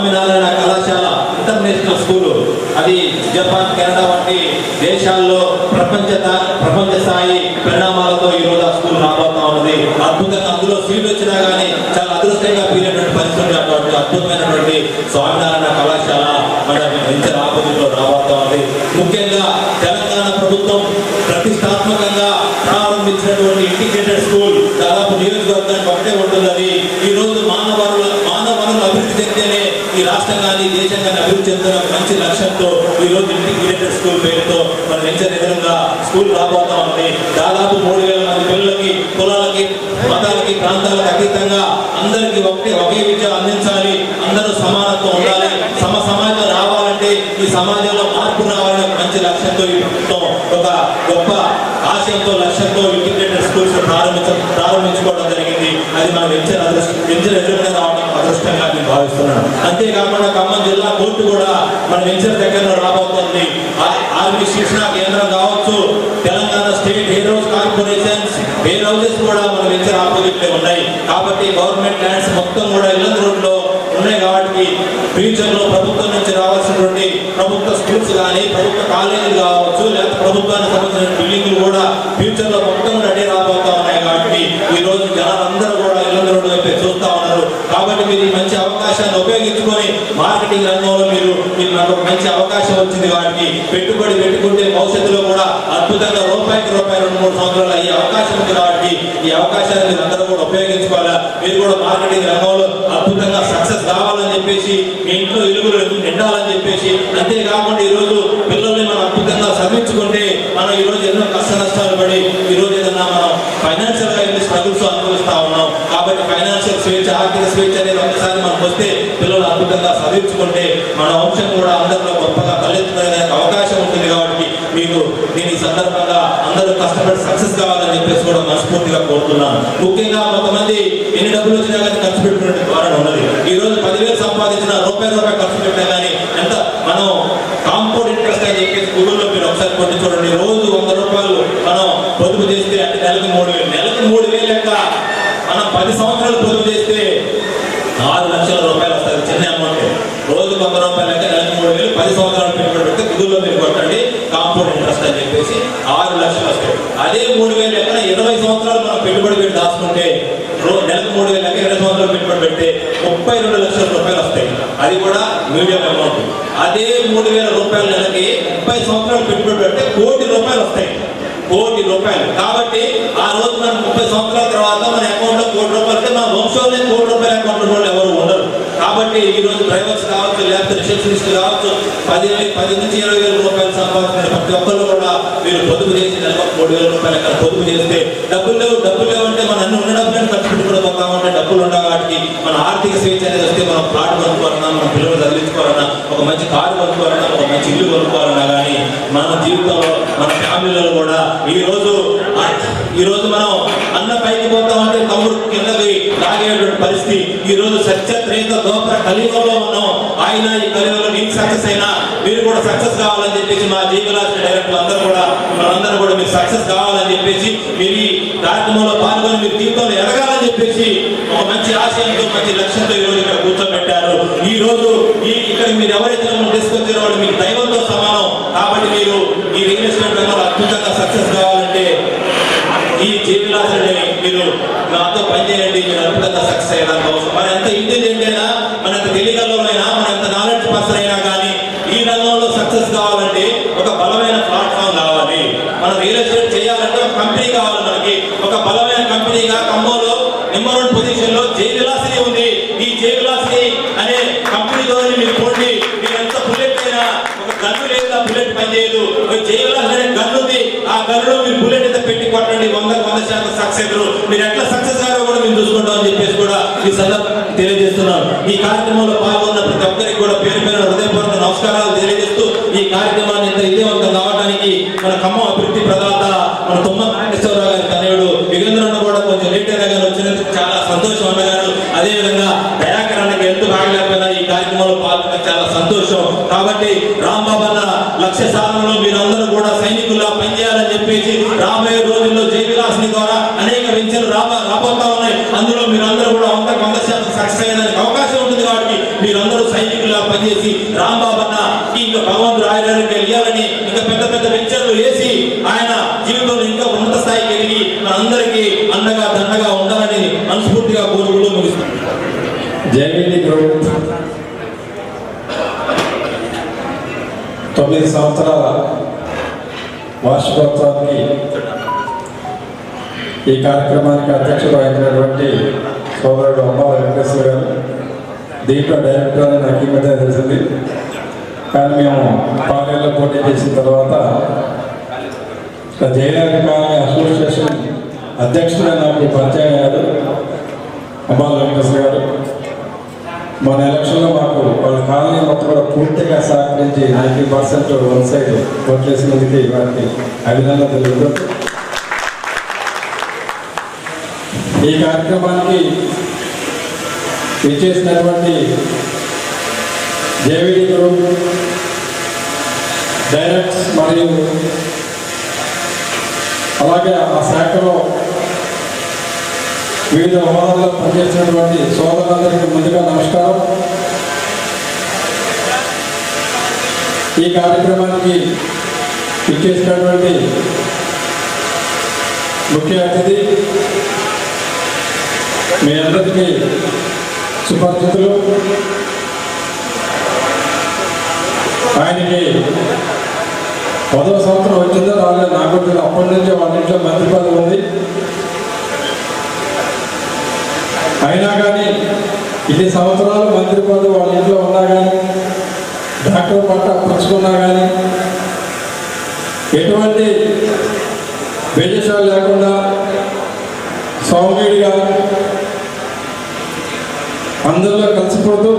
స్వామినారాయణ కళాశాల international school, అది Japan, Canada వంటి దేశాల్లో ప్రపంచ స్థాయి పరిణామాలతో ఈరోజు ఆ స్కూల్ రాబోతా ఉన్నది. అద్భుతంగా అందులో సీట్ వచ్చినా కానీ చాలా అదృష్టంగా పీరినటువంటి పరిస్థితి. అటువంటి అద్భుతమైనటువంటి స్వామినారాయణ కళాశాల మన వెంచర్ ఆపోజిట్లో రాబోతా ఉంది. ముఖ్యంగా తెలంగాణ ప్రభుత్వం ప్రతిష్టాత్మకంగా ప్రారంభించినటువంటి ఇంటిగ్రేటెడ్ స్కూల్ దాదాపు నియోజకవర్గానికి ఒకటే ఉంటుంది. అది ఈ రోజు మానవ వనరులు అభివృద్ధి చెందితేనే ఈ రాష్ట్రం కానీ దేశం కానీ అభివృద్ధి చెందిన మంచి లక్ష్యంతో ఈ రోజు ఇంటిగ్రేటెడ్ స్కూల్ పేరుతో మన వెంచర్ ఎదురుగా స్కూల్ రాబోతా ఉంది. దాదాపు 3000 మంది పిల్లలకి, కులాలకి, మతాలకి, ప్రాంతాలకు అతీతంగా అందరికీ ఒకే విద్య అందించాలి, అందరూ సమానత్వం ఉండాలి, సమాజం రావాలంటే ఈ సమాజంలో మార్పు రావాలనే మంచి లక్ష్యంతో ఈ ప్రభుత్వం ఒక గొప్ప ఆశయంతో, లక్ష్యంతో ఇంటిగ్రేటెడ్ స్కూల్స్ ప్రారంభించుకోవడం జరిగింది. అది మన వెంచర్ ఎదురుగా రావడం అదృష్టంగా నేను భావిస్తున్నాను. అంతేకాకుండా ఖమ్మం జిల్లా కోర్టు కూడా మన వెంచర్ దగ్గర రాబోతుంది. ఆర్మీ శిక్షణ కేంద్రం కావచ్చు, Telangana state hair corporations hair houses కూడా మన వెంచర్ ఆపోజిట్ ఉన్నాయి. కాబట్టి గవర్నమెంట్ ల్యాండ్స్ మొత్తం కూడా ఇళ్ళ రోడ్లో ఉన్నాయి. కాబట్టి ఫ్యూచర్ లో ప్రభుత్వం నుంచి రావాల్సినటువంటి ప్రభుత్వ స్కూల్స్ కానీ, ప్రభుత్వ కాలేజీలు కావచ్చు, లేదా ప్రభుత్వానికి సంబంధించిన బిల్డింగ్లు కూడా ఫ్యూచర్ లో మొత్తం రెడీ రాబోతా ఉన్నాయి. కాబట్టి ఈ రోజు జనాలందరూ కూడా ఇళ్ళ రోడ్డు వైపు చూస్తా ఉన్నారు. కాబట్టి మీరు ఈ మంచి అవకాశాన్ని ఉపయోగించుకొని మార్కెటింగ్ రంగంలో మీరు నాకు మంచి అవకాశం వచ్చింది. వాటికి పెట్టుబడి పెట్టుకుంటే భవిష్యత్తులో కూడా అద్భుతంగా రూపాయికి 2-3 సంవత్సరాలు అయ్యే అవకాశం ఉంది. కాబట్టి ఈ అవకాశాన్ని మీరు అందరూ కూడా ఉపయోగించుకోవాలా. మీరు కూడా మార్కెటింగ్ రంగంలో అద్భుతంగా సక్సెస్ కావాలని చెప్పేసి, మీ ఇంట్లో ఇలుగులు నిండాలని చెప్పేసి, అంతేకాకుండా ఈ రోజు పిల్లల్ని మనం అద్భుతంగా చదివించుకుంటే మనం ఈ రోజు ఎన్నో కష్ట నష్టాలు పడి ఈ రోజు ఏదన్నా మనం ఫైనాన్షియల్ గా ఎన్ని స్ట్రగుల్స్ అనుభవిస్తా ఉన్నాం. కాబట్టి ఫైనాన్షియల్ స్వేచ్ఛ, ఆర్థిక స్వేచ్ఛ అనేది ఒకసారి మనకు వస్తే పిల్లలు అద్భుతంగా చదివించుకుంటే మన వంశం కూడా అందరిలో గొప్పగా తలెత్తుకునే అవకాశం ఉంటుంది. కాబట్టి మీకు నేను ఈ సందర్భంగా అందరూ కష్టపడి సక్సెస్ కావాలని చెప్పేసి కూడా మనస్ఫూర్తిగా కోరుతున్నాను. ముఖ్యంగా కొంతమంది ఎన్ని డబ్బులు వచ్చినా కానీ ఖర్చు పెట్టుకునే ద్వారా ఉన్నది. ఈ రోజు 10,000 సంపాదించిన రూపాయి ఖర్చు పెట్టినా కానీ ఎంత మనం కాంపౌండ్ ఇంట్రెస్ట్ అని చెప్పేసి గూగుల్లో మీరు ఒకసారి కొట్టి చూడండి. రోజు 100 రూపాయలు మనం పొదుపు చేస్తే అంటే నెలకు 3,000 లెక్క మనం 10 సంవత్సరాలు పొదుపు చేస్తే 6 లక్షల రూపాయలు వస్తుంది. చిన్న అమౌంట్. రోజు 100 రూపాయలు లెక్క నెలకు 3,000, 10 సంవత్సరాలు పెట్టుబడి పెడితే గూగుల్లో మీరు కొట్టండి కాంపౌండ్ ఇంట్రెస్ట్ అని చెప్పేసి 6 లక్షలు వస్తాయి. అదే 3,000 లెక్కన 20 సంవత్సరాలు మనం పెట్టుబడి పెట్టి దాచుకుంటే నెలకు 3,000 లెక్క 20 సంవత్సరాలు పెట్టుబడి పెడితే 32 లక్షల రూపాయలు వస్తాయి. అది కూడా మీడియం అమౌంట్. అదే 3,000 రూపాయల నెలకి 30 సంవత్సరాలు పెట్టుబడి పెడితే 1 కోటి రూపాయలు వస్తాయి. 1 కోటి రూపాయలు. కాబట్టి ఆ రోజు మనం 30 సంవత్సరాల తర్వాత మన అకౌంట్ లో 1 కోటి రూపాయలు అంటే మన వంశంలో 1 కోటి రూపాయల అకౌంట్ లో ఎవరు ఉండరు. కాబట్టి ఈ రోజు డ్రైవర్స్ కావచ్చు, లేకపోతే రిసెప్షనిస్ట్ కావచ్చు, 10 నుంచి 20,000 రూపాయలు సంపాదించిన ప్రతి ఒక్కరు కూడా మీరు పొదుపు చేసి నెలకు 3,000 రూపాయలు అక్కడ పొదుపు చేస్తే డబ్బులు లేవు అంటే మనం అన్ని ఉన్న డబ్బులను ఖర్చు పెట్టుకోకపోతామంటే డబ్బులు ఉండవు. వాటికి మన ఆర్థిక స్వేచ్ఛ అనేది వస్తే మనం ప్లాట్ కొనుక్కోవాలన్నా, మన పిల్లలు చదివించుకోవాలన్నా, ఒక మంచి కారు కొనుక్కోవాలన్నా, ఒక మంచి ఇల్లు కొనుక్కోవాలన్నా కానీ మన జీవితంలో మన ఫ్యామిలీలో కూడా ఈ రోజు మనం అన్న పైకి పోతామంటే తమ్ముడు కిందకి లాగేటువంటి పరిస్థితి. ఈ రోజు సత్యత్రేత దోపర కలియుగంలో మనం ఆయన ఈ కలియుగంలో నీకు సక్సెస్ అయినా మీరు కూడా సక్సెస్ కావాలని చెప్పేసి మా జీవరాశి డైరెక్టర్ మనందరూ కూడా మీరు సక్సెస్ కావాలని చెప్పేసి మీరు ఈ కార్యక్రమంలో పాల్గొని మీరు జీవితంలో ఎదగాలని చెప్పేసి ఒక మంచి ఆశయంతో, మంచి లక్ష్యంతో ఈ రోజు ఇక్కడ కూర్చోబెట్టారు. ఈ రోజు ఇక్కడ మీరు ఎవరైతే తీసుకొచ్చారో వాళ్ళు మీకు దైవంతో సమానం. కాబట్టి మీరు ఈ రియల్ ఎస్టేట్ రంగంలో అద్భుతంగా సక్సెస్ కావాలంటే ఈ జీవిలాసుని మీరు నాతో పనిచేయండి. మీరు అద్భుతంగా సక్సెస్ అయ్యేదానికి అవసరం. మన ఎంత ఇంటెలిజెంట్ అయినా, మన ఎంత తెలియగలమైనా, మన ఎంత నాలెడ్జ్ పర్సన్ అయినా కానీ ఈ రంగంలో సక్సెస్ కావాలంటే ఒక బలమైన ప్లాట్ఫామ్ కావాలి. మనం రియల్ ఎస్టేట్ చేయాలంటే ఒక కంపెనీ కావాలి. మనకి ఒక బలమైన కంపెనీగా ఖమ్మంలో నెంబర్ 1 పొజిషన్ లో జైవిలాసిని ఉంది. ఈ జైవిలాసిని అనే కంపెనీతో మీరు పోండి. మీరు ఎంత బుల్లెట్ అయినా, ఒక గన్ను లేదా బుల్లెట్ పనిచేయదు. ఒక జైవిలాసిని అనే గన్ను ఉంది. ఆ గన్నులో మీరు బుల్లెట్ అయితే పెట్టి కొట్టండి, 100% సక్సెస్. మీరు ఎట్లా సక్సెస్ అయ్యారో కూడా మేము చూసుకుంటాం అని చెప్పేసి కూడా ఈ సందర్భంగా తెలియజేస్తున్నాం. ఈ కార్యక్రమంలో పాల్గొన్న ప్రతి ఒక్కరికి కూడా పేరు హృదయపూర్వక నమస్కారాలు తెలియజేస్తూ ఈ కార్యక్రమాన్ని ఇంత విజయవంతం కావడానికి మన ఖమ్మం అభివృద్ధి ప్రదాత మన తుమ్మ నాగేశ్వరరావు గారి తనయుడు యుగేంద్రన్న కూడా కొంచెం లేట్ అయినా కానీ వచ్చినందుకు చాలా సంతోషం అన్నగారు. అదేవిధంగా దయాకర్ అన్నకి ఎంత బాగలేకపోయినా ఈ కార్యక్రమంలో పాల్గొన్న చాలా సంతోషం. కాబట్టి రాంబాబు అన్న లక్ష్య సాధనలో మీరందరూ కూడా సైనికుల్లా పనిచేయాలని చెప్పేసి రాబోయే రోజుల్లో జైవిలాసిని ద్వారా అనేక వెంచర్లు రాబోతా ఉన్నాయి. అందులో మీరందరూ కూడా 100% సక్సెస్ అయ్యేదానికి అవకాశం ఉంటుంది. కాబట్టి మీరందరూ సైనికులు పనిచేసి రాంబాబు అన్న ఇంకా భగవంతుడు ఆయన వెళ్ళాలని ఇంకా పెద్ద పెద్ద వెంచర్లు వేసి ఆయన జీవితంలో ఇంకా ఉన్నత స్థాయికి ఎదిగి మనందరికీ అండగా దండగా ఉండాలని మనస్ఫూర్తిగా కోరుకుంటూ ముగిస్తున్నాం. జేవీడి గ్రూప్ 9 సంవత్సరాల వార్షికోత్సవానికి ఈ కార్యక్రమానికి అధ్యక్షుడు అయినటువంటి సోదరుడు అమ్మ వెంకటేశ్వర గారు, దీంట్లో డైరెక్టర్ అని నాకు ఈ మధ్య తెలిసింది. కానీ మేము పార్టీలో పోటీ చేసిన తర్వాత జయనగర్ కాలనీ అసోసియేషన్ అధ్యక్షుడు నాకు పరిచయం అయ్యారు అమ్మ వెంకటేశ్వర గారు. మన ఎలక్షన్లో మాకు వాళ్ళ కాలనీ మొత్తం కూడా పూర్తిగా సహకరించి 90% వన్ సైడ్ ఓట్ చేసినందుకు వారికి అభినందనలు తెలుపుతూ ఈ కార్యక్రమానికి ఇచ్చేసినటువంటి జేవీడి గ్రూప్ డైరెక్టర్స్ మరియు అలాగే ఆ శాఖలో వివిధ హోదాల్లో పనిచేసినటువంటి సోదరులందరికీ ముందుగా నమస్కారం. ఈ కార్యక్రమానికి ఇచ్చేసినటువంటి ముఖ్య అతిథి మీ అందరికీ సుపరిచితులు. ఆయనకి 10వ సంవత్సరం వచ్చిందో రాలేదు నాకు అప్పటి నుంచి వాళ్ళ ఇంట్లో మంత్రి పదవి ఉంది. అయినా కానీ ఇన్ని సంవత్సరాలు మంత్రి పదవి వాళ్ళ ఇంట్లో ఉన్నా కానీ డాక్టర్ పట్ట పుచ్చుకున్నా కానీ ఎటువంటి విదేశాలు లేకుండా సౌమ్యుడిగా అందరిలో కలిసిపోతూ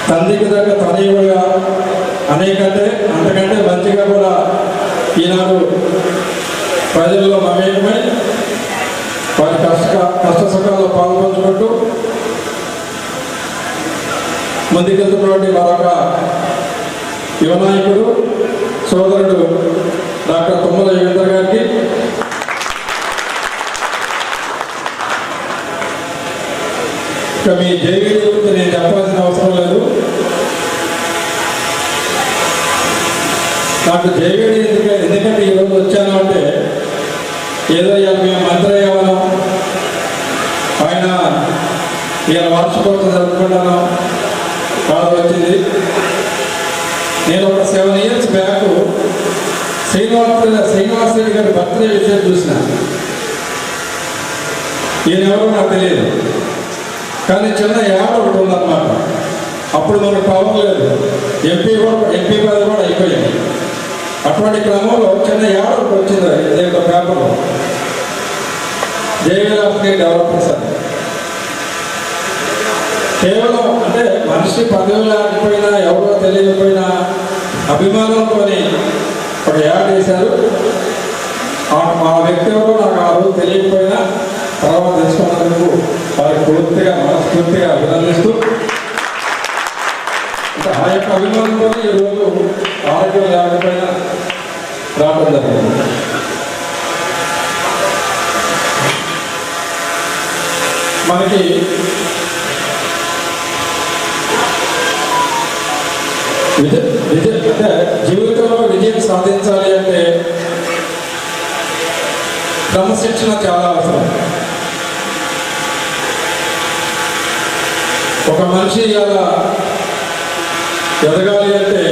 తండ్రికి దగ్గర తనయుడుగా అనేకంటే అంతకంటే మంచిగా కూడా ఈనాడు ప్రజల్లో మమేకమై వారి కష్ట సుఖాల్లో పాల్పంచుకుంటూ ముందుకెళ్తున్నటువంటి మరొక యువ నాయకుడు సోదరుడు డాక్టర్ తుమ్మల యోగేంద్ర గారికి, ఇక మీ జేవీడి గురించి నేను చెప్పాల్సిన అవసరం లేదు. నాకు జేవీడి ఎందుకంటే ఈరోజు వచ్చాను అంటే ఏదో మేము మంత్రి అయ్యామనో ఆయన ఇలా వార్షికోత్సవం జరుపుకుంటాను కాదు వచ్చింది. నేను ఒక 7 years బ్యాక్ శ్రీనివాస్ రెడ్డి గారి బర్త్డే విషయం చూసిన. ఈయన ఎవరో నాకు తెలియదు, కానీ చిన్న యాడ్ ఒకటి ఉందన్నమాట. అప్పుడు మనకు పవర్ లేదు, ఎంపీ పదవి కూడా అయిపోయింది. అటువంటి క్రమంలో చిన్న యాడ్ ఒకటి వచ్చింది ఇదే పేపర్లో, జేవీడి డెవలపర్స్ అని. కేవలం అంటే మనిషి పదవి లేకపోయినా ఎవరో తెలియకపోయినా అభిమానంతో ఒక యాడ్ వేశారు. ఆ వ్యక్తి ఎవరో నాకు ఆ రోజు తెలియకపోయినా తర్వాత తెలుసుకున్నందుకు వారికి పూర్తిగా మనస్ఫూర్తిగా అభినందిస్తూ ఆ యొక్క అభిమానంతో ఈరోజు ఆరోగ్యం లేకపోయినా రావడం జరిగింది. మనకి అంటే జీవితంలో విజయం సాధించాలి అంటే క్రమశిక్షణ చాలా అవసరం. ఒక మనిషి ఇలా ఎదగాలి అంటే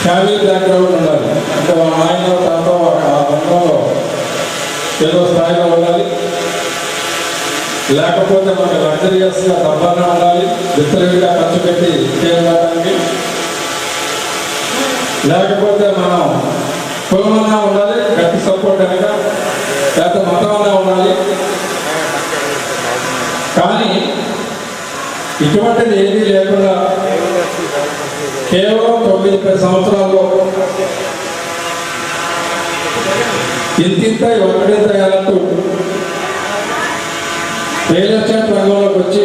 ఫ్యామిలీ బ్యాక్గ్రౌండ్ ఉండాలి. అంటే వాళ్ళ నాయన తాత ఆ బంధంలో ఏదో స్థాయిలో ఉండాలి. లేకపోతే మనకి లగ్జరియస్గా డబ్బాగా ఉండాలి, విత్తలుగా ఖర్చు పెట్టి చేయడానికి. లేకపోతే మనం కులమన్నా ఉండాలి, గట్టి సపోర్ట్ కనుక, లేకపోతే మతమన్నా ఉండాలి. కానీ ఇటువంటిది ఏదీ లేకుండా కేవలం 9-10 సంవత్సరాల్లో ఇంతింత ఒకటింత అన్నట్టు రియల్ ఎస్టేట్ రంగంలోకి వచ్చి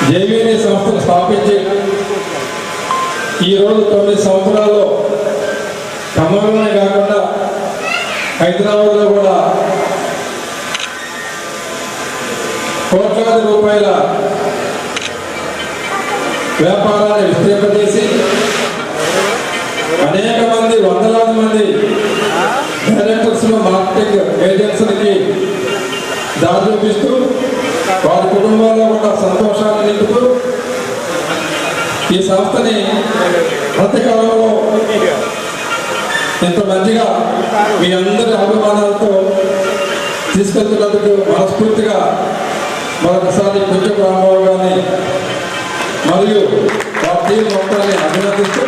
జేవీడి సంస్థను స్థాపించి ఈరోజు 9 సంవత్సరాల్లో ఖమ్మంలోనే కాకుండా హైదరాబాద్లో కూడా కోట్లాది రూపాయల వ్యాపారాన్ని విస్తరింపజేసి అనేక మంది వందలాది మంది డైరెక్టర్స్ మార్కెటింగ్ ఏజెన్సీలకి దారి చూపిస్తూ వారి కుటుంబాల్లో కూడా సంతోషాన్ని నింపుతూ ఈ సంస్థని ప్రతికాలంలో ఇంత మంచిగా మీ అందరి అభిమానాలతో తీసుకెళ్తున్నందుకు మనస్ఫూర్తిగా మరొకసారి కొంచెం రామారావు గారిని మరియు వారి టీం మొత్తాన్ని అభినందిస్తూ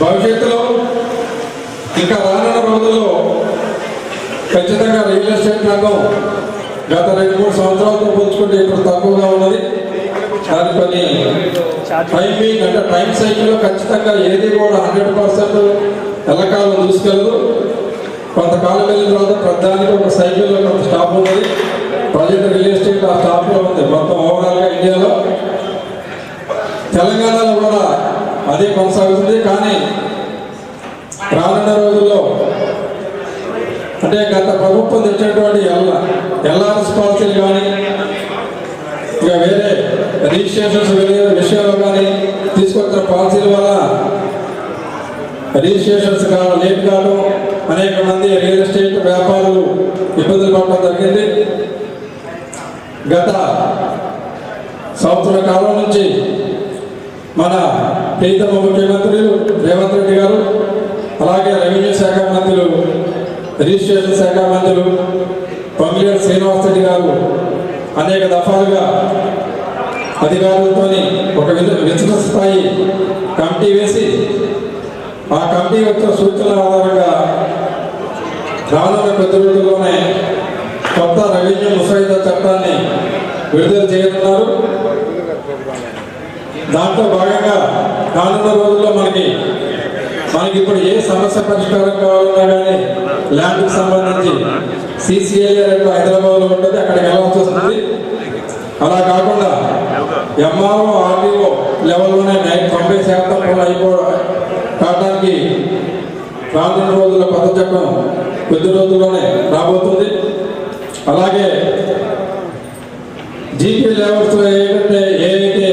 భవిష్యత్తులో ఇంకా రానున్న రోజుల్లో ఖచ్చితంగా రియల్ ఎస్టేట్ రంగం గత 2-3 సంవత్సరాలతో పోల్చుకుంటే ఇప్పుడు తక్కువగా ఉన్నది. దాని కొన్ని టైమింగ్ అంటే టైం సైకిల్లో ఖచ్చితంగా ఏది కూడా 100% ఎల్లకాలం చూసుకెళ్ళదు. కొంతకాలం వెళ్ళిన తర్వాత ప్రధానికి ఒక సైకిల్లో కొంత స్టాప్ ఉన్నది. ప్రజెంట్ రియల్ ఎస్టేట్ ఆ స్టాప్లో ఉంది మొత్తం ఓవరాల్గా ఇండియాలో. తెలంగాణలో కూడా అదే కొనసాగుతుంది. కానీ రానున్న రోజుల్లో అంటే గత ప్రభుత్వం తెచ్చినటువంటి ఎల్ఆర్ఎస్ పాలసీలు కానీ ఇక వేరే రిజిస్ట్రేషన్స్ వేరే విషయాలు కానీ తీసుకొచ్చిన పాలసీల వల్ల రిజిస్ట్రేషన్స్ కావడం లేట్ కావడం అనేక మంది రియల్ ఎస్టేట్ వ్యాపారులు ఇబ్బందులు పడడం జరిగింది. గత సంవత్సర కాలం నుంచి మన ప్రీతమ ముఖ్యమంత్రులు రేవంత్ రెడ్డి గారు, అలాగే రెవెన్యూ శాఖ మంత్రులు, రిజిస్ట్రేషన్ శాఖ మంత్రులు పొంగులేటి శ్రీనివాస్ రెడ్డి గారు అనేక దఫాలుగా అధికారులతో ఒక విస్తృత స్థాయి కమిటీ వేసి ఆ కమిటీ వచ్చిన సూచనల ఆధారంగా రానున్న కొద్ది రోజుల్లోనే కొత్త రెవెన్యూ ముసాయిదా చట్టాన్ని విడుదల చేయనున్నారు. దాంట్లో భాగంగా రానున్న రోజుల్లో మనకి ఇప్పుడు ఏ సమస్య పరిష్కారం కావాలన్నా కానీ ల్యాండ్కి సంబంధించి CCLA హైదరాబాద్లో ఉంటుంది, అక్కడికి వెళ్ళాల్సి వస్తుంది. అలా కాకుండా ఎంఆర్ఓ ఆర్డీఓ లెవెల్లోనే 90% కావడానికి రానున్న రోజుల్లో కొత్త చట్టం కొద్ది రోజుల్లోనే రాబోతుంది. అలాగే జీపీ లెవెల్స్లో ఏదైతే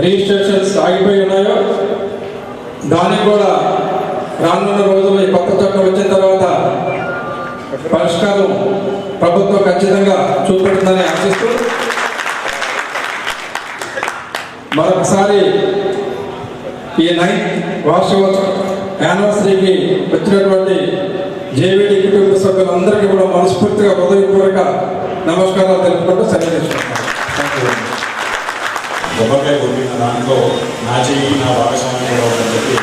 రిజిస్ట్రేషన్స్ ఆగిపోయి ఉన్నాయో దానికి కూడా రానున్న రోజుల్లో ఈ కొత్త చట్టం వచ్చిన తర్వాత పరిష్కారం ప్రభుత్వం ఖచ్చితంగా చూపెడుతుందని ఆశిస్తూ మరొకసారి ఈ 9th వార్షికోత్సవ యానివర్సరీకి వచ్చినటువంటి జేవీడి కుటుంబ సభ్యులందరికీ కూడా మనస్ఫూర్తిగా హృదయపూర్వక నమస్కారాలు తెలుపుకుంటూ సెలవు తీసుకుంటున్నాను. కొబ్బరికాయ కొట్టిన దాంట్లో నా చెయ్యి నా భాగస్వామ్యం కూడా ఉందని చెప్పి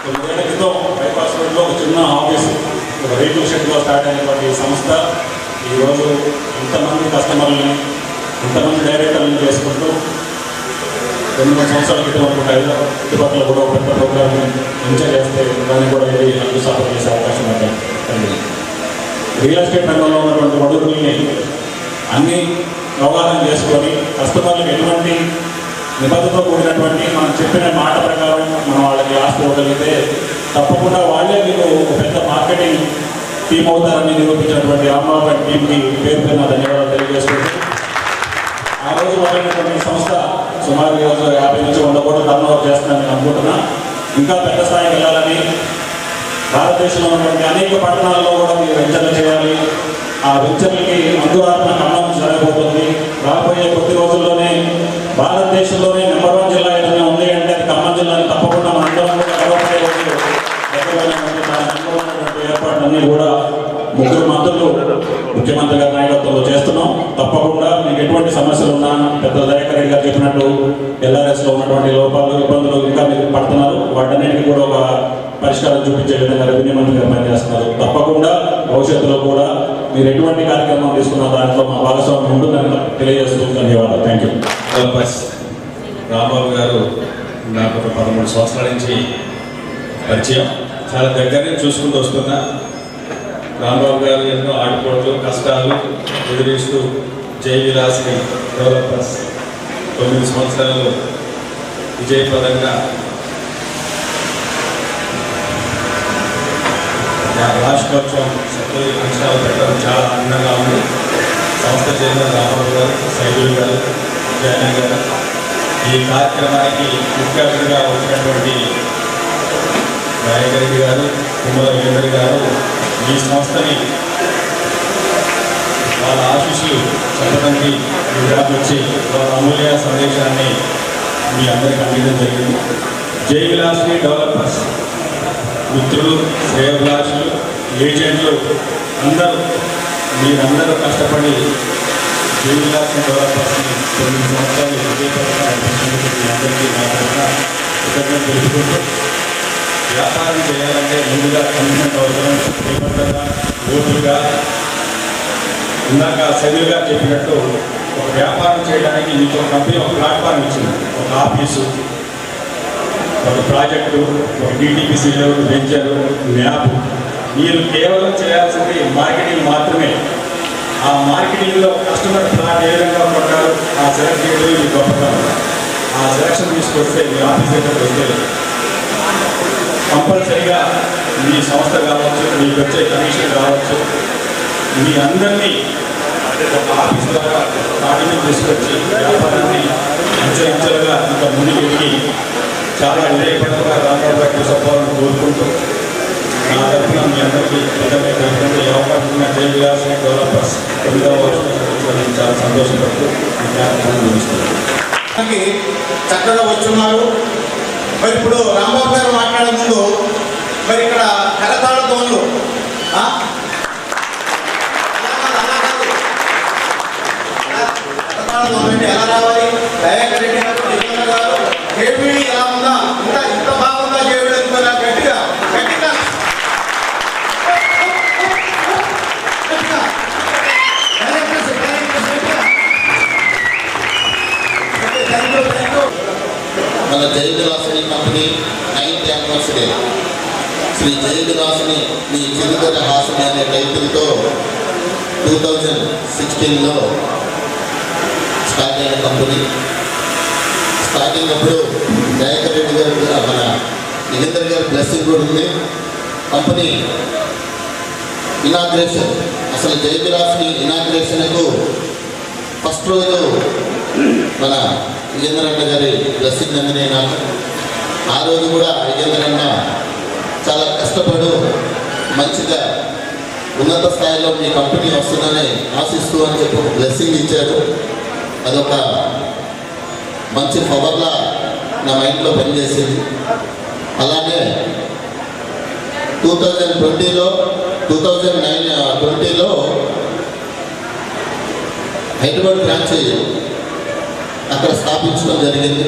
కొన్నేళ్ల క్రితం బైపాస్ రోడ్లో ఒక చిన్న ఆఫీస్ ఒక రేకుల షెడ్లో స్టార్ట్ అయినటువంటి సంస్థ ఈరోజు ఇంతమంది కస్టమర్లని ఇంతమంది డైరెక్టర్లను చేసుకుంటూ 2-3 సంవత్సరాల క్రితం అనుకుంటే హైదరాబాద్ చుట్టుపక్కల కూడా ఒక పెద్ద ప్రోగ్రామ్ని ఎంజాయ్ చేస్తే దాన్ని కూడా వెళ్ళి అంకుశాపన చేసే అవకాశం కలిగింది. రియల్ ఎస్టేట్ రంగంలో ఉన్నటువంటి వనరుల్ని అన్ని అవగాహన చేసుకొని కస్టమర్లకు ఎటువంటి నిబద్ధతతో కూడినటువంటి మనం చెప్పిన మాట ప్రకారం మనం వాళ్ళకి ఆస్తి ఇవ్వగలిగితే తప్పకుండా వాళ్ళే మీకు ఒక పెద్ద మార్కెటింగ్ టీం అవుతారని నిరూపించినటువంటి రామారావు గారి టీంకి పేరు పేరున ధన్యవాదాలు తెలియజేసుకుంటూ ఆ రోజు మొదలైనటువంటి సంస్థ సుమారు ఈరోజు 50 నుంచి 100 కోట్ల టర్నోవర్ చేస్తుందని నేను అనుకుంటున్నా. ఇంకా పెద్ద స్థాయికి వెళ్ళాలని భారతదేశంలో ఉన్నటువంటి అనేక పట్టణాల్లో కూడా మీరు వెంచర్లు చేయాలి. ఆ వెంచర్లకి అందుబాటున ఖమ్మం జరగబోతుంది. రాబోయే కొద్ది రోజుల్లోనే భారతదేశంలోనే నెంబర్ 1 జిల్లా ఏదైనా ఉంది అంటే అది ఖమ్మం జిల్లాని తప్పకుండా మన అందరం కూడా గర్వపడే రోజు ఏర్పాట్లన్నీ కూడా 3 మంత్రులు ముఖ్యమంత్రి గారి నాయకత్వంలో చేస్తున్నాం. తప్పకుండా మీకు ఎటువంటి సమస్యలు ఉన్నా పెద్ద దయాకర్ రెడ్డి గారు చెప్పినట్టు LRSలో ఉన్నటువంటి లోపాలు ఇబ్బందులు ఇంకా మీరు పడుతున్నారు, వాటన్నిటికీ కూడా ఒక పరిష్కారం చూపించే విధంగా రెవెన్యూ మంత్రి గారు పనిచేస్తున్నారు. తప్పకుండా భవిష్యత్తులో కూడా మీరు ఎటువంటి కార్యక్రమం తీసుకున్న దాంట్లో మా భాగస్వామ్యం ఉంటుందని తెలియజేస్తూ ధన్యవాదాలు. Thank you. రాంబాబు గారు నాకు ఒక 13 సంవత్సరాల నుంచి పరిచయం, చాలా దగ్గరనే చూసుకుంటూ వస్తున్నా. రాంబాబు గారు ఎన్నో ఆటుపోట్లు కష్టాలు ఎదురిస్తూ జై విలాస్ని డెవలపర్స్ 9 సంవత్సరాలు విజయప్రదంగా వార్షికోత్సవం సప్తగిరి ఫంక్షన్లో పెట్టడం చాలా ఆనందంగా ఉంది. సంస్థ చైర్మన్ రామారావు గారు, సైదులు గారు, జయన్ గారు, ఈ కార్యక్రమానికి ముఖ్య అతిథిగా వచ్చినటువంటి నాయకరెడ్డి గారు, కుమ్మల వీరేంద్ర గారు ఈ సంస్థని వాళ్ళ ఆశీస్సులు చెప్పడానికి గుజరాత్ వచ్చి వాళ్ళ అమూల్య సందేశాన్ని మీ అందరికీ అందించడం జరిగింది. జై విలాస్ని డెవలపర్స్ మిత్రులు, శ్రేయోభిలాషులు, ఏజెంట్లు మీరందరూ కష్టపడి జై విలాస్ని డెవలపర్స్ని 9 సంవత్సరాలు విజయపరంగా నడిపించినందుకు మీ అందరికీ నా తరఫున కృతజ్ఞతలు తెలుపుకుంటూ, వ్యాపారం చేయాలంటే ముందుగా కమిట్మెంట్ అవసరం. పేపర్గా, ఓటుగా, ఇందాక సభ్యులుగా చెప్పినట్టు ఒక వ్యాపారం చేయడానికి మీకు ఒక కంపెనీ ఒక ప్లాట్ఫామ్ ఇచ్చింది, ఒక ఆఫీసు, ఒక ప్రాజెక్టు, ఒక డిటిపిసి లెవెల్ వెంచరు, మ్యాప్. మీరు కేవలం చేయాల్సింది మార్కెటింగ్ మాత్రమే. ఆ మార్కెటింగ్లో కస్టమర్ ప్లాట్ ఏ విధంగా కొంటారు, ఆ సెలెక్ట్ చేయడం మీ గొప్పతనం. ఆ సెలక్షన్ తీసుకొస్తే మీ ఆఫీస్ దగ్గరకు వస్తే కంపల్సరీగా మీ సంస్థ కావచ్చు, మీకు వచ్చే కమిషన్ కావచ్చు, మీ అందరినీ ఒక ఆఫీస్ ద్వారా స్టార్టింగ్ తీసుకొచ్చి వ్యాపారాన్ని అంచెలంచెలుగా ఇంకా ముందుకు ఎదిగి చాలా విజయపరంగా రామారావు గారికి చెప్పాలని కోరుకుంటూ, నా తరఫున మీ అందరికీ ఈ అవకాశం జై విలాస్ని డెవలపర్స్ 9వ వర్షం చాలా సంతోషపడుతూ ఈ కార్యక్రమం ముగిస్తున్నాను. చక్కగా వచ్చున్నారు. మరి ఇప్పుడు రాంబాబు గారు మాట్లాడే ముందు మరి ఇక్కడ కరతాళ ధ్వనులు ఎలా రావాలి? దయాకర్ రెడ్డి గారు జేబీడీ ఎలా ఉందా, ఇంత బాగుందా జేబీడీ అనుకున్నా గట్టిగా గట్టిగా మన జై విలాసిని కంపెనీ 9th యానివర్సరీ శ్రీ జై విలాసిని మీ చిరుదర హాసని అనే టైటిల్తో 2016లో స్టార్ట్ అయిన కంపెనీ. స్టార్టింగ్ అప్పుడు దయాకర్ రెడ్డి గారు, మన నిగేంద్ర గారి బ్లెస్సింగ్ కూడా ఉంది. కంపెనీ ఇనాగ్రేషన్, అసలు జై విలాసిని ఇనాగ్రేషన్కు ఫస్ట్ రోజు మన విజేంద్రన్న గారి బ్లెస్సింగ్ అందినే నాకు. ఆ రోజు కూడా విజేంద్రన్న చాలా కష్టపడు మంచిగా ఉన్నత స్థాయిలో మీ కంపెనీ వస్తుందని ఆశిస్తూ అని చెప్పి బ్లెస్సింగ్ ఇచ్చాడు. అదొక మంచి పవర్లా నా మైండ్లో పనిచేసింది. అలానే 2020లో హైదరాబాద్ బ్రాంచ్ అక్కడ స్థాపించడం జరిగింది.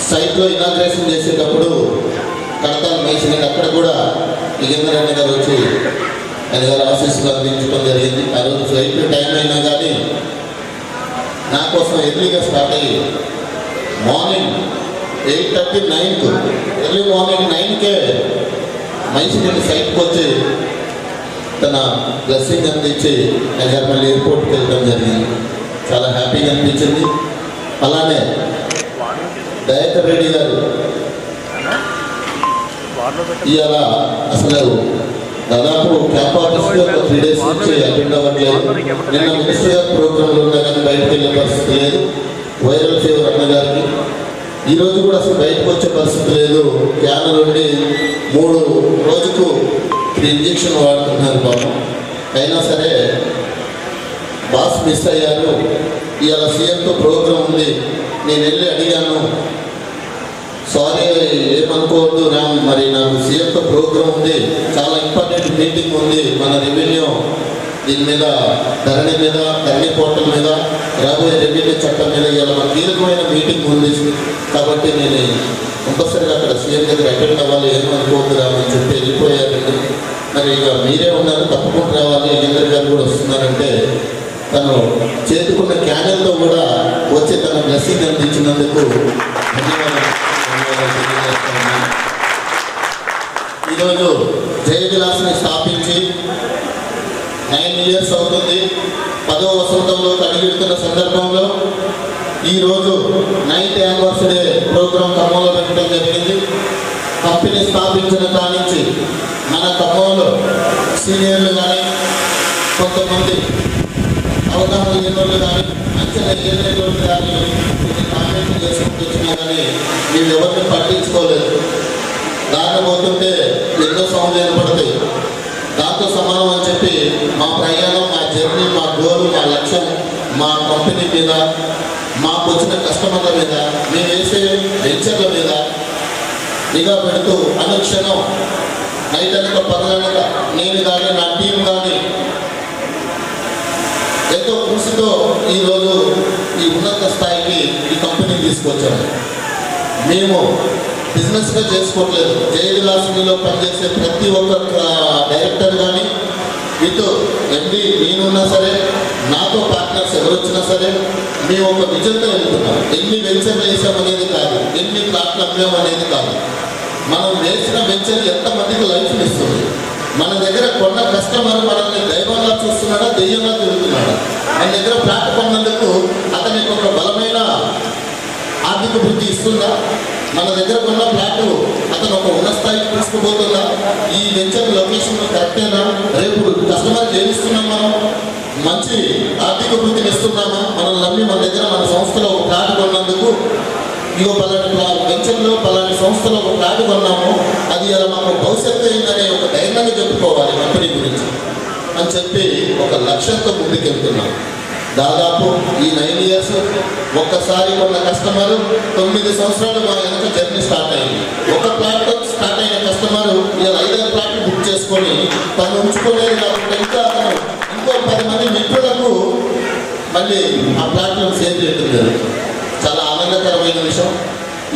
సైట్లో ఇనాగ్రేషన్ చేసేటప్పుడు కడతాల మైసీని అక్కడ కూడా నిగేంద్రన్న గారు వచ్చి ఆయన గారు ఆఫీసులు అందించడం జరిగింది. ఆ రోజు ఫ్లైట్ టైం అయినా కానీ నా కోసం ఎర్లీగా స్టార్ట్ అయ్యి మార్నింగ్ 8:30 9కు ఎర్లీ మార్నింగ్ 9కే మైసీని సైట్కి వచ్చి తన బ్లెస్సింగ్ అందించి ఆయన గారు మళ్ళీ ఎయిర్పోర్ట్కి వెళ్ళడం జరిగింది. చాలా హ్యాపీగా అనిపించింది. అలానే దయాకర్ రెడ్డి గారు ఇవాళ అసలు దాదాపు క్యాంప్ ఆఫీస్కి ఒక 3 days నుంచి అటెండ్ అవ్వట్లేదు. నిన్న మినిస్టర్ గారి ప్రోగ్రాంలో ఉన్నా కానీ బయటకు వెళ్ళే పరిస్థితి లేదు. వైరల్ ఫీవర్ అన్న గారికి ఈరోజు కూడా అసలు బయటకు వచ్చే పరిస్థితి లేదు. క్యాన్ నుండి 3 రోజుకు 3 ఇంజక్షన్ వాడుతున్నారు పాపం. అయినా సరే బాస్ మిస్ అయ్యారు. ఇవాళ సీఎంతో ప్రోగ్రాం ఉంది, నేను వెళ్ళి అడిగాను, సారీ ఏమనుకోవద్దు రామ్, మరి నాకు సీఎంతో ప్రోగ్రాం ఉంది, చాలా ఇంపార్టెంట్ మీటింగ్ ఉంది మన రెవెన్యూ దీని మీద, ధరణి పోర్టల్ మీద, రాబోయే రెవెన్యూ చట్టం మీద ఇవాళ మన కీలకమైన మీటింగ్ ఉంది కాబట్టి నేను కంపల్సరీగా అక్కడ సీఎం దగ్గర అటెండ్ అవ్వాలి, ఏమనుకోవద్దు రామని చెప్పి వెళ్ళిపోయారండి. మరి ఇక మీరే ఉన్నారు, తప్పకుండా రావాలి, విజేంద్ర గారు కూడా వస్తున్నారంటే తను చేతుకున్న క్యానెల్తో కూడా వచ్చి తన బ్లెస్సింగ్ అందించినందుకు ధన్యవాదాలు తెలియజేస్తున్నాను. ఈరోజు జై విలాస్ని స్థాపించి 9 years అవుతుంది. 10వ వసంతంలో అడుగుతున్న సందర్భంలో ఈరోజు 9th యానివర్సరీ ప్రోగ్రాం ఖమ్మంలో పెట్టడం జరిగింది. కంపెనీ స్థాపించిన కానించి మన ఖమ్మంలో సీనియర్లు కానీ కొంతమంది అవగాహన లేని వాళ్ళు కానీ అంచెల ఏళ్ళని వాళ్ళు కానీ కొన్ని కామెంట్లు చేసుకుంటూ వచ్చినా కానీ మేము ఎవరిని పట్టించుకోలేదు. దాన్ని పోతుంటే ఎన్నో సౌండ్లు ఏర్పడతాయి. దాంతో సమానం అని చెప్పి మా ప్రయాణం, మా జర్నీ, మా గోల్, మా లక్ష్యం మా కంపెనీ మీద, మాకు వచ్చిన కస్టమర్ల మీద, మేము వేసే వెంచర్ల మీద నిఘా పెడుతూ అనుక్షణం నైట్ అనక పగలనక నేను కానీ నా టీం కానీ ఎంతో కృషితో ఈరోజు ఈ ఉన్నత స్థాయికి ఈ కంపెనీని తీసుకొచ్చాము. మేము బిజినెస్గా చేసుకోవట్లేదు. జయవిలాసినిలో పనిచేసే ప్రతి ఒక్క డైరెక్టర్ కానీ మీతో ఎండి నేనున్నా సరే, నాతో పార్ట్నర్స్ ఎవరు వచ్చినా సరే, మేము ఒక విజన్తో వెళ్తున్నాం. ఎన్ని వెంచర్లు వేసామనేది కాదు, ఎన్ని ప్లాట్లు అమ్మామనేది కాదు, మనం వేసిన వెంచర్ ఎంతమందికి లైఫ్ని ఇస్తుంది. మన దగ్గర కొన్న కస్టమర్ మనల్ని దైవంగా చూస్తున్నాడా, దెయ్యంగా తిరుగుతున్నాడా? మన దగ్గర ప్లాట్ కొన్నందుకు అతనికి ఒక బలమైన ఆర్థిక వృద్ధి ఇస్తుందా? మన దగ్గర ఉన్న ప్లాట్ అతను ఒక ఉన్న స్థాయికి తీసుకుపోతుందా? ఈ వెంచర్ లొకేషన్ కరెక్టేనా? రేపు కస్టమర్ చేయిస్తున్నాం, మనం మంచి ఆర్థిక వృద్ధిని ఇస్తున్నామా? మనం నమ్మి మన దగ్గర మన సంస్థలో ఒక ప్లాట్ కొన్నందుకు, ఇగో పలాంటి వెంచర్లో పలాంటి సంస్థలో ఒక ప్లాట్ కొన్నాము, అది అలా మాకు భవిష్యత్తు అయిందనే ఒక ధైర్యాన్ని చెప్పుకోవాలి కంపెనీ గురించి అని చెప్పి ఒక లక్ష్యంతో ముందుకెళ్తున్నాం. దాదాపు ఈ 9 years ఒక్కసారి ఉన్న కస్టమరు 9 సంవత్సరాలు మా వెనక జర్నీ స్టార్ట్ అయింది. ఒక ప్లాట్తో స్టార్ట్ అయిన కస్టమరు ఇలా 5 ప్లాట్లు బుక్ చేసుకొని తను ఉంచుకోలేదు కాబట్టి ఇంకా అతను ఇంకో 10 మంది మిత్రులకు మళ్ళీ ఆ ప్లాట్లను సేల్ చేయడం జరుగుతుంది. చాలా ఆనందకరమైన విషయం.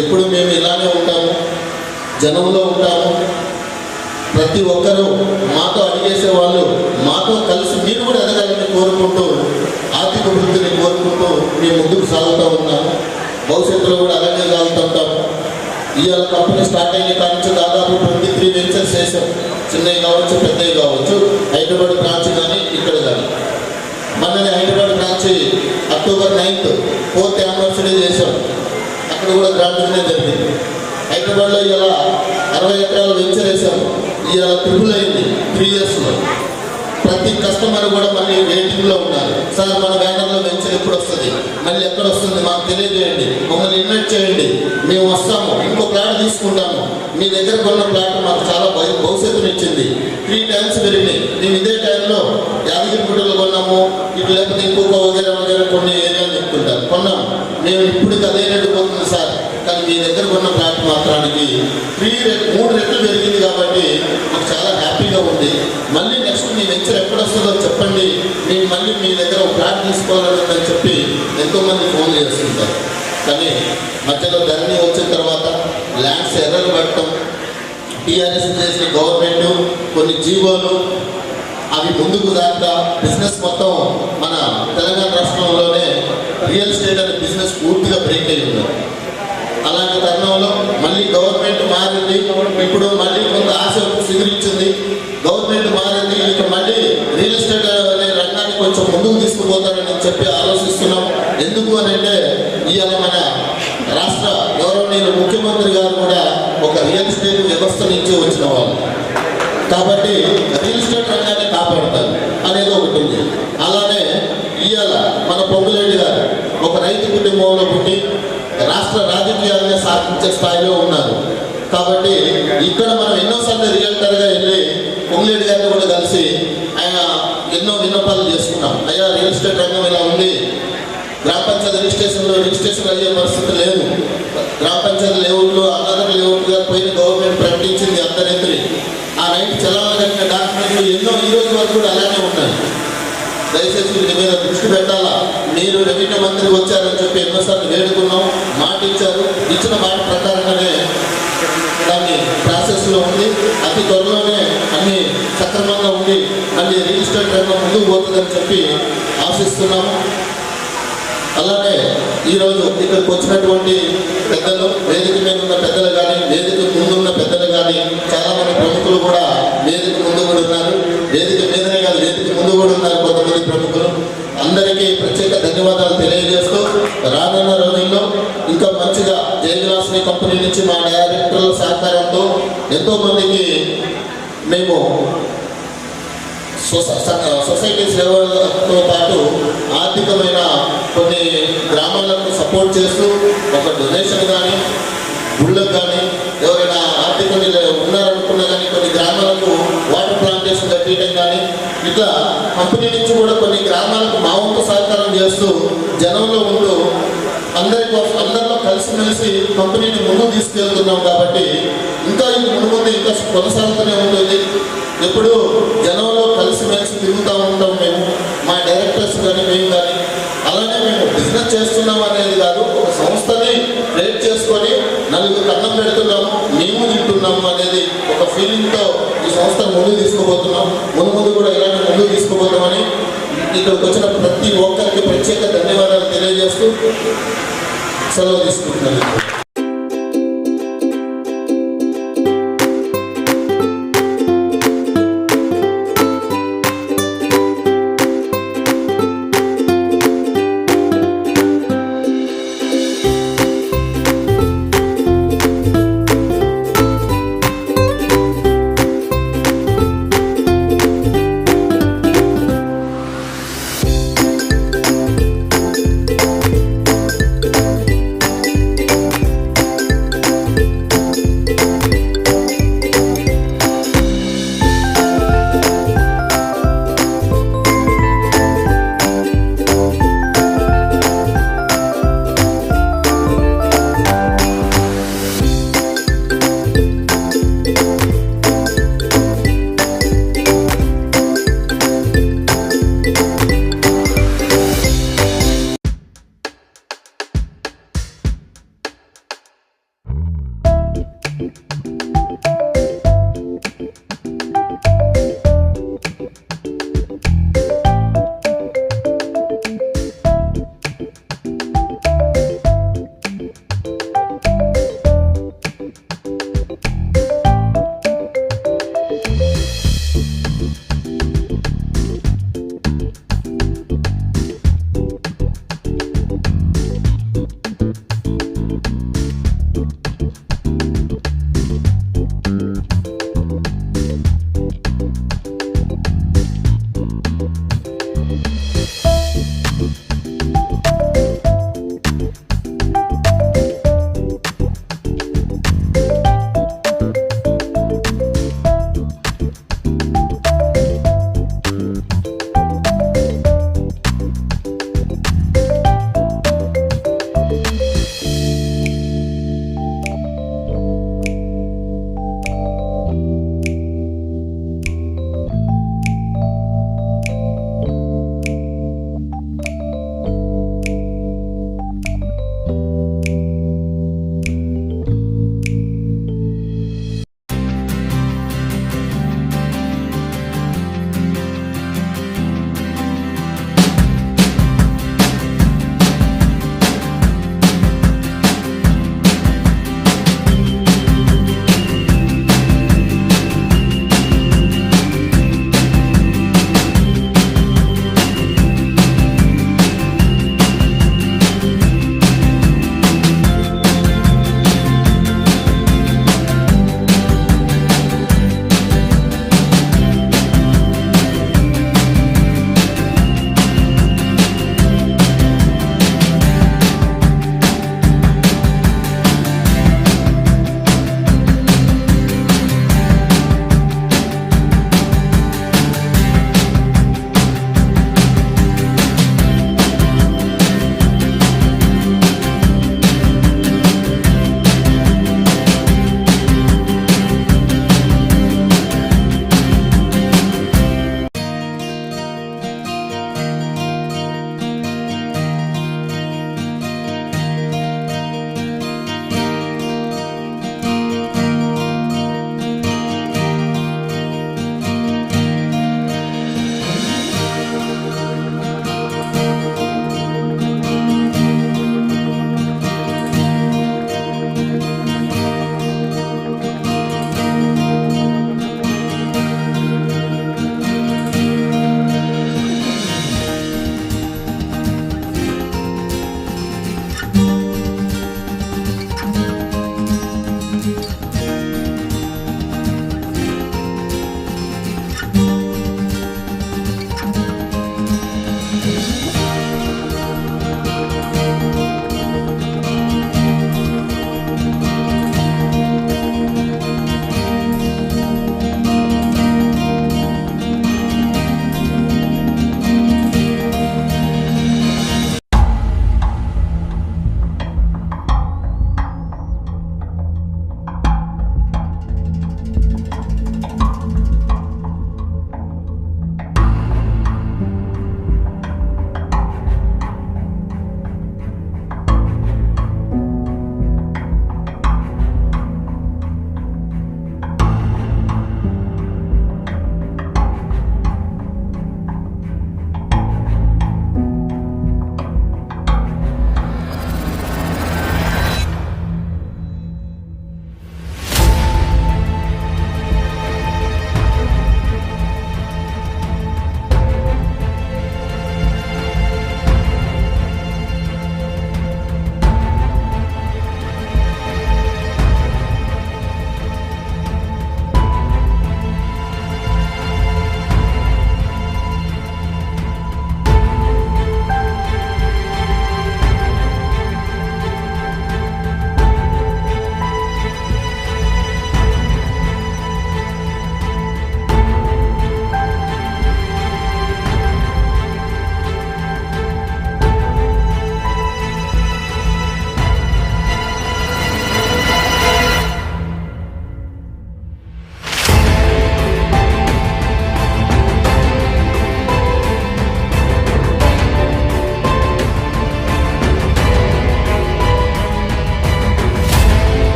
ఎప్పుడు మేము ఇలానే ఉంటాము, జనంలో ఉంటాము. ప్రతి ఒక్కరూ మాతో అడిగేసే వాళ్ళు మాతో కలిసి మీరు కూడా ఎదగాలని కోరుకుంటూ, ఆర్థిక వృద్ధిని కోరుకుంటూ మేము ముందుకు సాగుతూ ఉన్నాము. భవిష్యత్తులో కూడా అలాగే సాగుతుంటాము. ఇవాళ కంపెనీ స్టార్ట్ అయిన కాడ నుంచి దాదాపు 23 వెంచర్స్ చేసాం. చిన్నవి కావచ్చు, పెద్దవి కావచ్చు. హైదరాబాద్ బ్రాంచ్ కానీ ఇక్కడ కానీ. మొన్ననే Hyderabad branch October 9th 4th anniversary చేసాం. అక్కడ కూడా గ్రాండ్గానే జరిగింది. హైదరాబాద్లో ఇలా 60 ఎకరాలు వెంచర్ వేసాము. ఇవాళ ట్రిపుల్ అయింది 3 yearsలో. ప్రతి కస్టమర్ కూడా మళ్ళీ వెయిటింగ్లో ఉన్నారు. సార్ మన బ్యానర్లో వెంచర్ ఎప్పుడు వస్తుంది, మళ్ళీ ఎక్కడ వస్తుంది మాకు తెలియజేయండి, మమ్మల్ని ఇన్వైట్ చేయండి, మేము వస్తాము, ఇంకో ప్లాట్ తీసుకుంటాము. మీ దగ్గర కొన్న ప్లాట్ మాకు చాలా భవిష్యత్తుని ఇచ్చింది. 3 times పెరిగినాయి. మేము ఇదే టైంలో యాదగిరిగుట్టలో కొన్నాము, ఇటు లేకపోతే ఇంకొక వగేరా వగేరా కొన్ని ఏరియాలు చెప్తుంటారు కొన్నాము. మేము ఇప్పుడు అదే రేటు పోతుంది సార్, కానీ మీ దగ్గర కొన్న ప్లాట్ మాత్రానికి 3 రెట్లు పెరిగింది కాబట్టి మాకు చాలా హ్యాపీగా ఉంది. మళ్ళీ నెక్స్ట్ మీ వెంచర్ ఎక్కడ వస్తుందో చెప్పండి, మేము మళ్ళీ మీ దగ్గర ఒక ప్లాట్ తీసుకోవాలని చెప్పి ఎంతోమంది ఫోన్ చేస్తుంటారు. కానీ మధ్యలో ధరణి వచ్చిన తర్వాత ల్యాండ్స్ ఎర్రలు పట్టడం, టీఆర్ఎస్ చేసిన గవర్నమెంట్ కొన్ని జీవోలు అవి ముందుకు దాకా బిజినెస్ మొత్తం మన తెలంగాణ రాష్ట్రంలోనే రియల్ ఎస్టేట్ అనే బిజినెస్ పూర్తిగా బ్రేక్ అయి ఉంది. అలాంటి తరుణంలో మళ్ళీ గవర్నమెంట్ మారింది. ఇప్పుడు మళ్ళీ కొంత ఆశ స్వీకరించింది. గవర్నమెంట్ మారింది, ఇక మళ్ళీ రియల్ ఎస్టేట్ అనే రంగాన్ని కొంచెం ముందుకు తీసుకుపోతారని చెప్పి ఆలోచిస్తున్నాం. ఎందుకు అని అంటే ఇవాళ మన రాష్ట్ర గౌరవనీయులు ముఖ్యమంత్రి గారు కూడా ఒక రియల్ ఎస్టేట్ వ్యవస్థ నుంచి వచ్చిన వాళ్ళు కాబట్టి రియల్ ఎస్టేట్ రంగాన్ని కాపాడతారు అనేది ఒకటి ఉంది. అలానే ఇవాళ మన పొంగులేటి గారు ఒక రైతు కుటుంబంలో పుట్టి రాష్ట్ర రాజకీయాలనే సాధించే స్థాయిలో ఉన్నారు. కాబట్టి ఇక్కడ మనం ఎన్నోసార్లు రియల్టర్గా వెళ్ళి పొంగులేటి గారిని కూడా కలిసి ఆయన ఎన్నో విన్నపాలు చేసుకున్నాం. అయ్యా రియల్ ఎస్టేట్ రంగం ఇలా ఉంది, గ్రామ పంచాయతీ రిజిస్ట్రేషన్ అయ్యే పరిస్థితి లేదు, గ్రామ పంచాయతీ లేఅవుట్లు అన్నదర్ లేఅవుట్గా పోయిన గవర్నమెంట్ ప్రకటించింది అర్ధరాత్రి. ఆ రైతు చలానా కట్టిన డాక్యుమెంట్లు ఎన్నో ఈ రోజు వరకు కూడా అలానే ఉన్నాయి. దయచేసి వీటి మీద దృష్టి పెట్టాలా. మీరు రెవెన్యూ మంత్రి వచ్చారని చెప్పి ఎన్నోసార్లు వేడుకున్నాం, మాట ఇచ్చారు. ఇచ్చిన మాట ప్రకారంగానే దాన్ని ప్రాసెస్లో ఉంది. అతి త్వరలోనే అన్ని సక్రమంగా ఉండి మళ్ళీ రియల్ ఎస్టేట్ రంగం ముందుకు పోతుందని చెప్పి ఆశిస్తున్నాము. అలానే ఈరోజు ఇక్కడికి వచ్చినటువంటి పెద్దలు, వేదిక మీద ఉన్న పెద్దలు కానీ, వేదిక ముందున్న పెద్దలు కానీ, చాలామంది ప్రముఖులు కూడా వేదిక ముందు కూడా ఉన్నారు. వేదిక మీదనే కాదు, వేదిక ముందు కూడా ఉన్నారు కొంతమంది ప్రముఖులు. అందరికీ ప్రత్యేక ధన్యవాదాలు తెలియజేస్తూ రానున్న రోజుల్లో ఇంకా మంచిగా జయవిలాసిని కంపెనీ నుంచి మా డైరెక్టర్ల సహకారంతో ఎంతోమందికి మేము సొసైటీ సేవలతో పాటు ఆర్థికమైన కొన్ని గ్రామాలకు సపోర్ట్ చేస్తూ ఒక డొనేషన్ కానీ గుళ్ళకు కానీ ఎవరైనా ఆర్థికంగా ఉన్నారనుకున్నా కానీ కొన్ని గ్రామాలకు వాటర్ ప్లాంటేషన్ కట్టేయడం కానీ ఇట్లా కంపెనీ నుంచి కూడా కొన్ని గ్రామాలకు మా వంతు సహకారం చేస్తూ జనంలో ఉంటూ అందరిలో కలిసిమెలిసి కంపెనీని ముందుకు తీసుకెళ్తున్నాం కాబట్టి ఇంకా ఇది ముందు ఇంకా కొనసాగుతూనే ఉంటుంది. ఎప్పుడు జనంలో కలిసిమెలిసి తిరుగుతూ ఉంటాం మేము, మా డైరెక్టర్స్ కానీ మేము కానీ. అలానే మేము బిజినెస్ చేస్తున్నాం అనేది కాదు, ఒక సంస్థని క్రియేట్ చేసుకొని నలుగురికి అన్నం పెడుతున్నాము, మేము తింటున్నాము అనేది ఒక ఫీలింగ్తో ఈ సంస్థను ముందుకు తీసుకుపోతున్నాం. ముందు కూడా ఇలాంటి ముందుకు తీసుకుపోతామని ఇక్కడికి వచ్చిన ప్రతి ఒక్కరికి ప్రత్యేక ధన్యవాదాలు తెలియజేస్తూ సెలవు తీసుకుంటున్నాను.